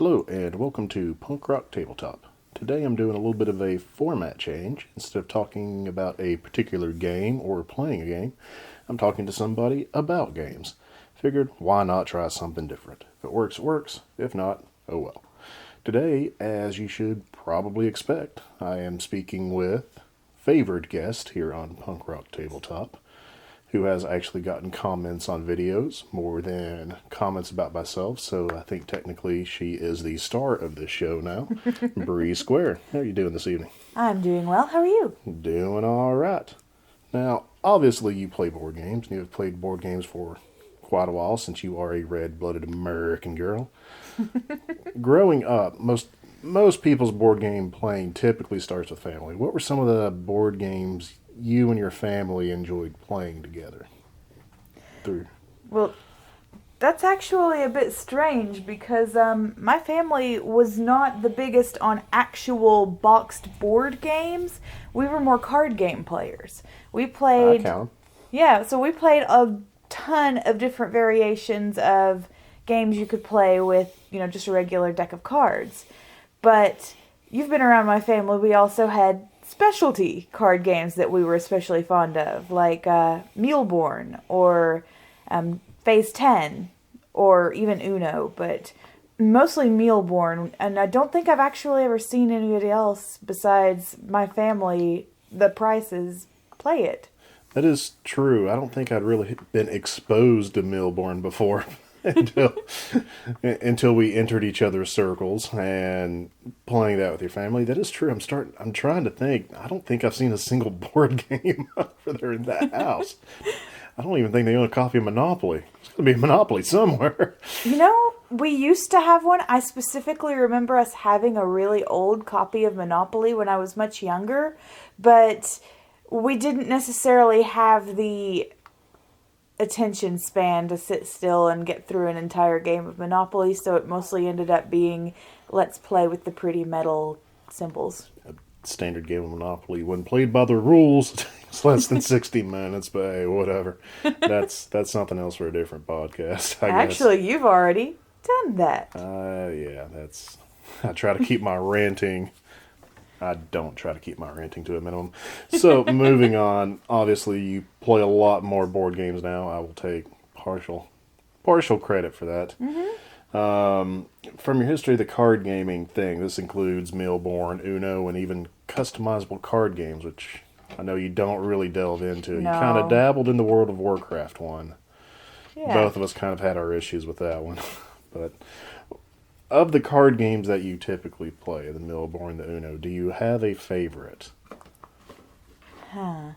Hello and welcome to Punk Rock Tabletop. Today I'm doing a little bit of a format change. Instead of talking about a particular game or playing a game, I'm talking to somebody about games. Figured, why not try something different? If it works, it works. If not, oh well. Today, as you should probably expect, I am speaking with favored guest here on Punk Rock Tabletop, who has actually gotten comments on videos more than comments about myself, so I think technically she is the star of this show now. Brii-Squared. How are you doing this evening? I'm doing well. How are you? Doing all right. Now, obviously you play board games, and you have played board games for quite a while since you are a red-blooded American girl. Growing up, most people's board game playing typically starts with family. What were some of the board games you and your family enjoyed playing together? Well, that's actually a bit strange because my family was not the biggest on actual boxed board games. We were more card game players. We played. I count. Yeah, so we played a ton of different variations of games you could play with, just a regular deck of cards. But you've been around my family. We also had specialty card games that we were especially fond of, like Muleborn or Phase 10 or even Uno, but mostly Muleborn. And I don't think I've actually ever seen anybody else besides my family, the Prices, play it. That is true. I don't think I'd really been exposed to Milborn before until we entered each other's circles and playing that with your family. That is true. I'm trying to think. I don't think I've seen a single board game over there in that house. I don't even think they own a copy of Monopoly. There's going to be a Monopoly somewhere. We used to have one. I specifically remember us having a really old copy of Monopoly when I was much younger, but we didn't necessarily have the attention span to sit still and get through an entire game of Monopoly, so it mostly ended up being let's play with the pretty metal symbols. A standard game of Monopoly, when played by the rules, it's less than 60 minutes, but hey, whatever. That's something else for a different podcast, I guess. Actually, you've already done that. Yeah, I try to keep my ranting. I don't try to keep my ranting to a minimum. So, moving on, obviously you play a lot more board games now. I will take partial credit for that. Mm-hmm. From your history of the card gaming thing, this includes Milborn, Uno, and even customizable card games, which I know you don't really delve into. No. You kind of dabbled in the World of Warcraft one. Yeah. Both of us kind of had our issues with that one. But of the card games that you typically play, the Milborn, the Uno, do you have a favorite? I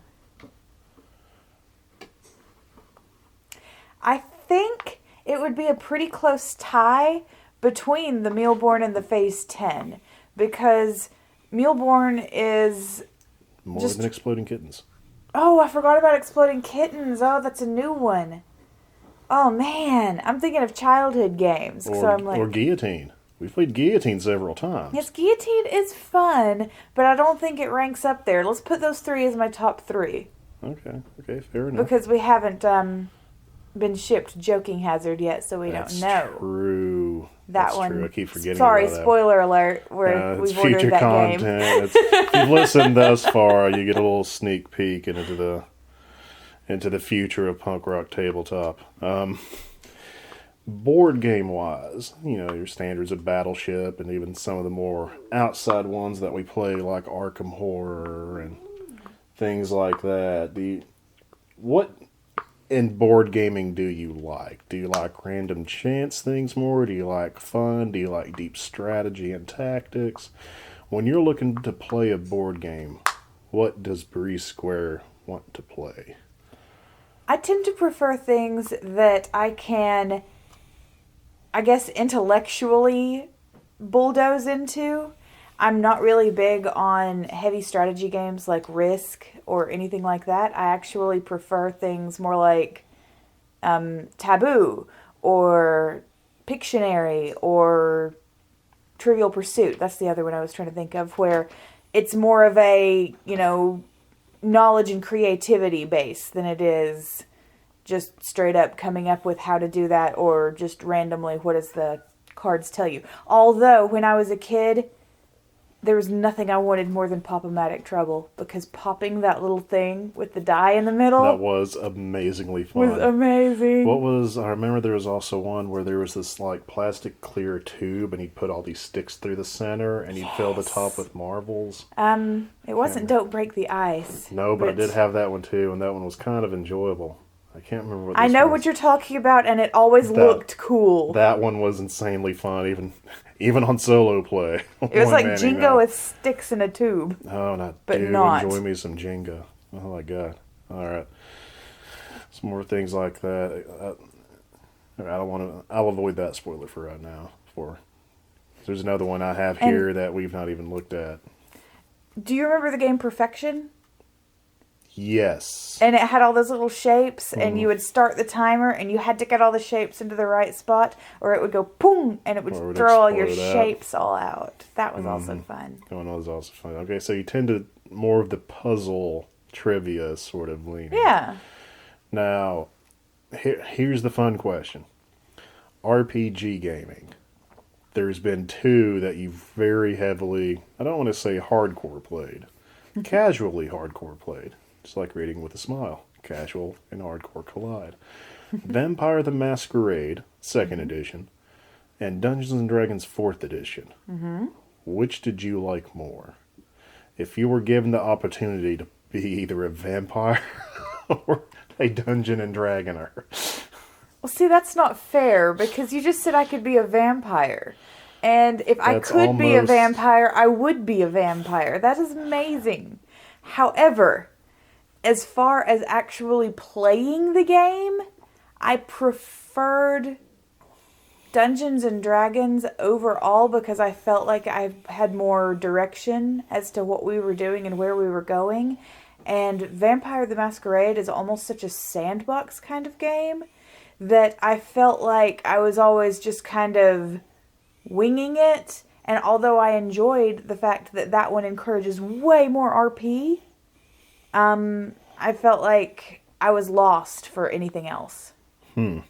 think it would be a pretty close tie between the Muleborn and the Phase 10, because Muleborn is More than Exploding Kittens. Oh, I forgot about Exploding Kittens. Oh, that's a new one. Oh, man. I'm thinking of childhood games. Or Guillotine. We've played Guillotine several times. Yes, Guillotine is fun, but I don't think it ranks up there. Let's put those three as my top three. Okay, fair enough. Because we haven't been shipped Joking Hazard yet, so we don't know. True. That's one. True. I keep forgetting Sorry, about that. Spoiler alert. We've it's ordered future that content. game. If you've listened thus far, you get a little sneak peek into the future of Punk Rock Tabletop. Board game wise, your standards of Battleship and even some of the more outside ones that we play, like Arkham Horror and things like that. What in board gaming do you like? Do you like random chance things more? Do you like fun? Do you like deep strategy and tactics? When you're looking to play a board game, what does Brii-Squared want to play? I tend to prefer things that I can, I guess, intellectually bulldoze into. I'm not really big on heavy strategy games like Risk or anything like that. I actually prefer things more like Taboo or Pictionary or Trivial Pursuit. That's the other one I was trying to think of, where it's more of a, knowledge and creativity base than it is just straight up coming up with how to do that, or just randomly what is the cards tell you. Although, when I was a kid, there was nothing I wanted more than Pop-O-Matic Trouble, because popping that little thing with the die in the middle That was amazingly fun. was amazing. I remember there was also one where there was this like plastic clear tube and he'd put all these sticks through the center and he'd fill the top with marbles. It wasn't Don't Break the Ice. No, but I did have that one too, and that one was kind of enjoyable. I can't remember what I know was. what you're talking about, and it always looked cool. That one was insanely fun, even on solo play. It was like Jenga with sticks in a tube. Oh, enjoy me some Jenga. Oh my god! All right, some more things like that. I'll avoid that spoiler for right now. There's another one I have here that we've not even looked at. Do you remember the game Perfection? Yes. And it had all those little shapes, and you would start the timer, and you had to get all the shapes into the right spot, or it would go boom, and it would throw all your shapes all out. That was also fun. That one was also fun. Okay, so you tend to more of the puzzle trivia sort of leaning. Yeah. Now, here's the fun question. RPG gaming. There's been two that you've very heavily, I don't want to say hardcore played, casually hardcore played. Just like reading with a smile. Casual and hardcore collide. Vampire the Masquerade, 2nd edition, and Dungeons and Dragons 4th edition. Mm-hmm. Which did you like more? If you were given the opportunity to be either a vampire or a Dungeon and Dragoner. Well, see, that's not fair, because you just said I could be a vampire. And if I could be a vampire, I would be a vampire. That is amazing. However, as far as actually playing the game, I preferred Dungeons and Dragons overall, because I felt like I had more direction as to what we were doing and where we were going. And Vampire the Masquerade is almost such a sandbox kind of game that I felt like I was always just kind of winging it. And although I enjoyed the fact that that one encourages way more RP, I felt like I was lost for anything else. That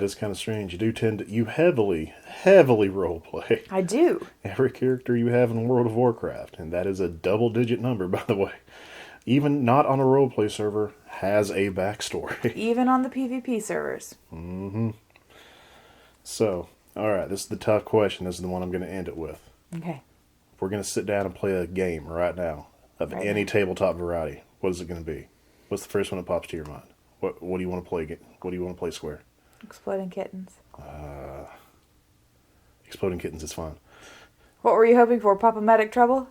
is kind of strange. You heavily roleplay. I do. Every character you have in World of Warcraft, and that is a double-digit number, by the way. Even not on a roleplay server, has a backstory. Even on the PvP servers. Mm-hmm. So, alright, this is the tough question. This is the one I'm going to end it with. Okay. If we're going to sit down and play a game right now, of any tabletop variety, what is it going to be? What's the first one that pops to your mind? What do you want to play? What do you want to play, Square? Exploding Kittens. Exploding Kittens is fun. What were you hoping for? Pop-O-Matic Trouble?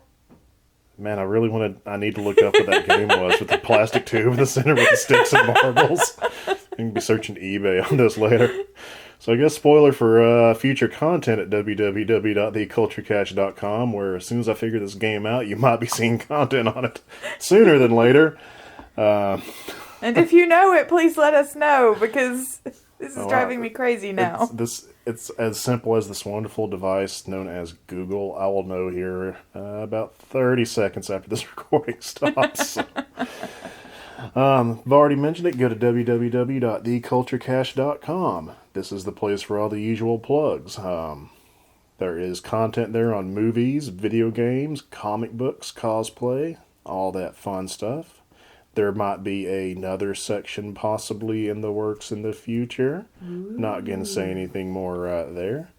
Man, I need to look up what that game was with the plastic tube in the center with the sticks and marbles. I can be searching eBay on this later. So I guess spoiler for future content at www.theculturecache.com, where as soon as I figure this game out, you might be seeing content on it sooner than later. And if you know it, please let us know, because this is driving me crazy now. It's as simple as this wonderful device known as Google. I will know here about 30 seconds after this recording stops. So. I've already mentioned it. Go to www.theculturecache.com. This is the place for all the usual plugs. There is content there on movies, video games, comic books, cosplay, all that fun stuff. There might be another section possibly in the works in the future. Ooh. Not going to say anything more right there.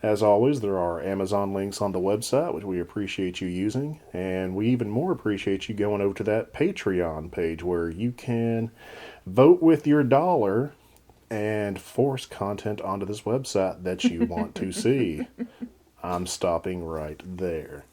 As always, there are Amazon links on the website, which we appreciate you using. And we even more appreciate you going over to that Patreon page where you can vote with your dollar and force content onto this website that you want to see. I'm stopping right there.